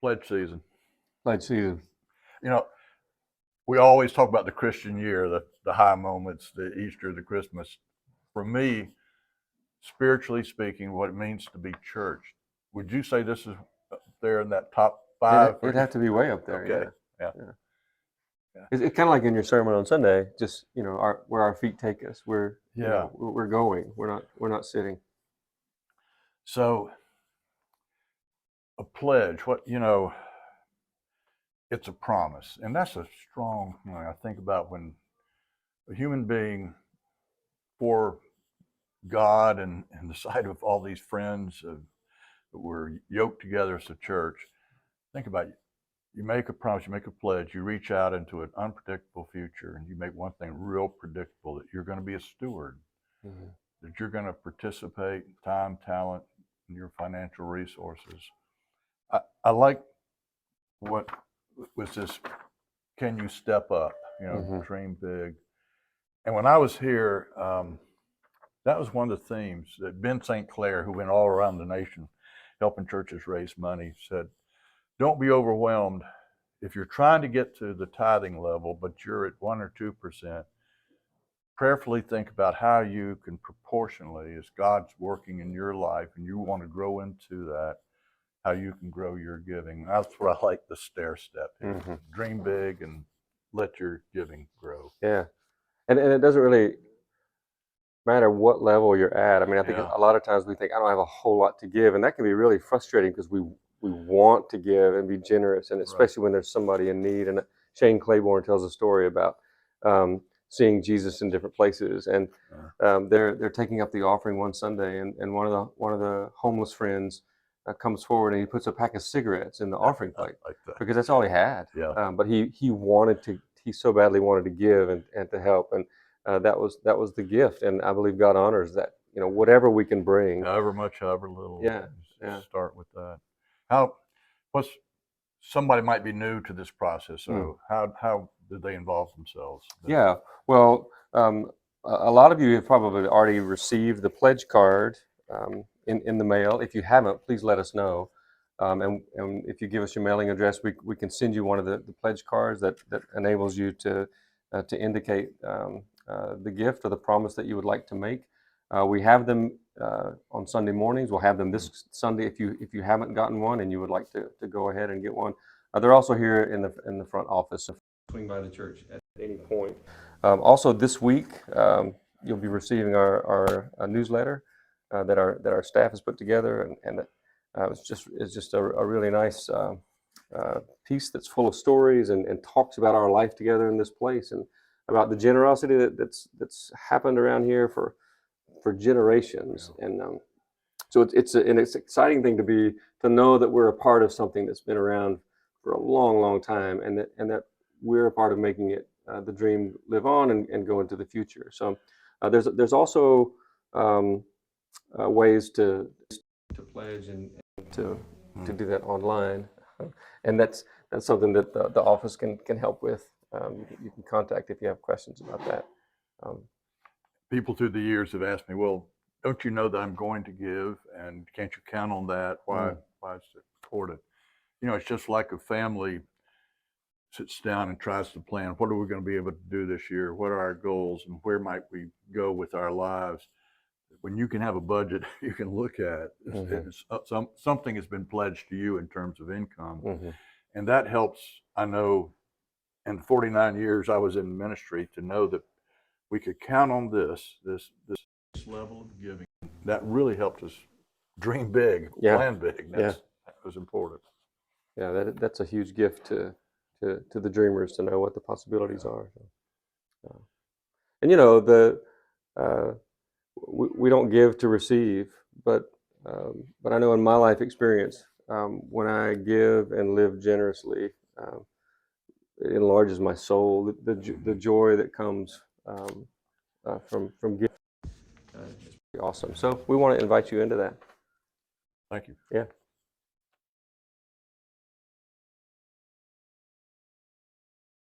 Pledge season. Pledge season. You know, we always talk about the Christian year, the high moments, the Easter, the Christmas. For me, spiritually speaking, what it means to be church, would you say this is there in that top five? It'd have to be way up there. Okay. Yeah. It's kind of like in your sermon on Sunday, just where our feet take us. We're going. We're not sitting. So a pledge, it's a promise, and that's a strong. I think about when a human being, for God and the sight of all these friends that were yoked together as a church. Think about it. You make a promise, you make a pledge, you reach out into an unpredictable future, and you make one thing real predictable, that you're going to be a steward, that you're going to participate, time, talent, and your financial resources. I like what was this, can you step up, dream big. And when I was here, that was one of the themes that Ben St. Clair, who went all around the nation helping churches raise money, said, don't be overwhelmed. If you're trying to get to the tithing level, but you're at 1 or 2%, prayerfully think about how you can proportionally, as God's working in your life and you want to grow into that, how you can grow your giving. That's what I like, the stair step here. Dream big and let your giving grow. Yeah. And it doesn't really matter what level you're at. I mean, I think a lot of times we think, I don't have a whole lot to give. And that can be really frustrating because we want to give and be generous, and especially when there's somebody in need. And Shane Claiborne tells a story about seeing Jesus in different places, and they're taking up the offering one Sunday, and one of the homeless friends comes forward and he puts a pack of cigarettes in the offering plate because that's all he had. But he so badly wanted to give and to help, and that was the gift. And I believe God honors that. Whatever we can bring, however much, however little. Start with that. Somebody might be new to this process, so how did they involve themselves? Yeah, well, a lot of you have probably already received the pledge card in the mail. If you haven't, please let us know. And if you give us your mailing address, we can send you one of the pledge cards that enables you to indicate the gift or the promise that you would like to make. We have them on Sunday mornings. We'll have them this Sunday if you haven't gotten one and you would like to go ahead and get one. They're also here in the front office. So swing by the church at any point. Also this week, you'll be receiving our newsletter that our staff has put together, and it's just a really nice piece that's full of stories and talks about our life together in this place and about the generosity that's happened around here for generations. And so it's an exciting thing to know that we're a part of something that's been around for a long time, and that we're a part of making it the dream live on and go into the future. So there's also ways to pledge and to do that online, and that's something that the office can help with. You can contact if you have questions about that. People through the years have asked me, well, don't you know that I'm going to give, and can't you count on that? Why is it important? It's just like a family sits down and tries to plan, what are we going to be able to do this year? What are our goals, and where might we go with our lives? When you can have a budget you can look at, something has been pledged to you in terms of income. And that helps, I know, in 49 years I was in ministry, to know that we could count on this level of giving. That really helped us dream big, plan big. That was important. Yeah, that's a huge gift to the dreamers, to know what the possibilities are. And we don't give to receive, but I know in my life experience, when I give and live generously, it enlarges my soul. The joy that comes from giving is pretty awesome. So we want to invite you into that. Thank you. Yeah.